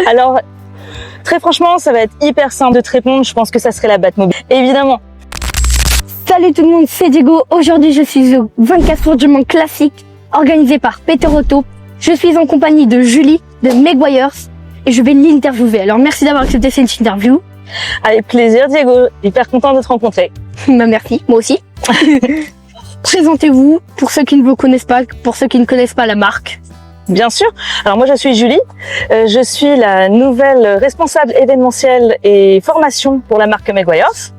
Alors, très franchement, ça va être hyper simple de te répondre. Je pense que ça serait la Batmobile. Évidemment. Salut tout le monde, c'est Diego. Aujourd'hui, je suis au 24 Heures du Mans classique organisé par Peter Auto. Je suis en compagnie de Julie de Meguiars et je vais l'interviewer. Alors, merci d'avoir accepté cette interview. Avec plaisir, Diego. Hyper content de te rencontrer. Bah, merci, moi aussi. Présentez-vous pour ceux qui ne vous connaissent pas, pour ceux qui ne connaissent pas la marque. Bien sûr. Alors moi je suis Julie, je suis la nouvelle responsable événementielle et formation pour la marque Meguiars.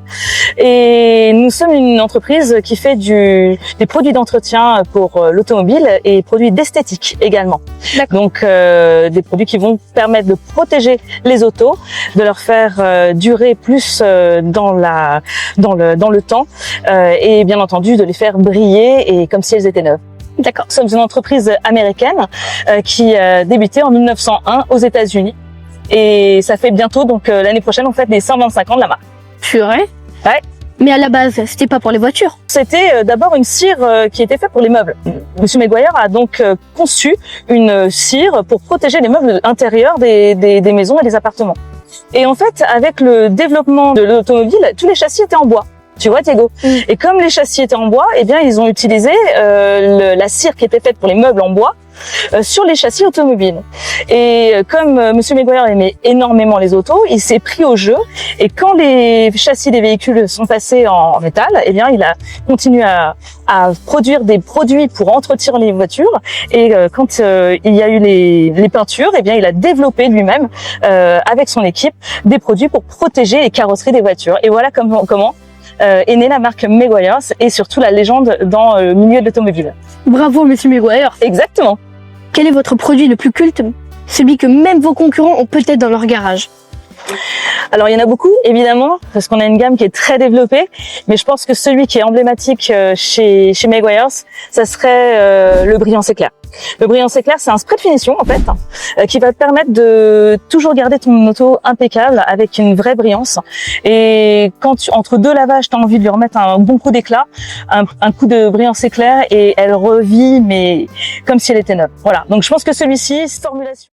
Et nous sommes une entreprise qui fait des produits d'entretien pour l'automobile et produits d'esthétique également. Donc des produits qui vont permettre de protéger les autos, de leur faire durer plus dans le temps et bien entendu de les faire briller et comme si elles étaient neuves. D'accord. Nous sommes une entreprise américaine qui a débuté en 1901 aux États-Unis et ça fait bientôt, donc l'année prochaine, on fête les 125 ans de la marque. Purée. Ouais. Mais à la base, c'était pas pour les voitures. C'était d'abord une cire qui était faite pour les meubles. Monsieur Meguiars a donc conçu une cire pour protéger les meubles intérieurs des maisons et des appartements. Et en fait, avec le développement de l'automobile, tous les châssis étaient en bois. Tu vois, Diego. Et comme les châssis étaient en bois, eh bien, ils ont utilisé la cire qui était faite pour les meubles en bois sur les châssis automobiles. Et comme Monsieur Meguiars aimait énormément les autos, il s'est pris au jeu. Et quand les châssis des véhicules sont passés en métal, eh bien, il a continué à produire des produits pour entretenir les voitures. Et quand il y a eu les peintures, eh bien, il a développé lui-même avec son équipe des produits pour protéger les carrosseries des voitures. Et voilà comment est née la marque Meguiars et surtout la légende dans le milieu de l'automobile. Bravo, monsieur Meguiars. Exactement. Quel est votre produit le plus culte? Celui que même vos concurrents ont peut-être dans leur garage. Alors, il y en a beaucoup, évidemment, parce qu'on a une gamme qui est très développée, mais je pense que celui qui est emblématique chez Meguiars, ça serait le brillant éclair. Le brillant éclair, c'est un spray de finition, en fait, qui va te permettre de toujours garder ton auto impeccable avec une vraie brillance. Et quand entre deux lavages, tu as envie de lui remettre un bon coup d'éclat, un coup de brillant éclair, et elle revit, mais comme si elle était neuve. Voilà. Donc, je pense que celui-ci, cette formulation.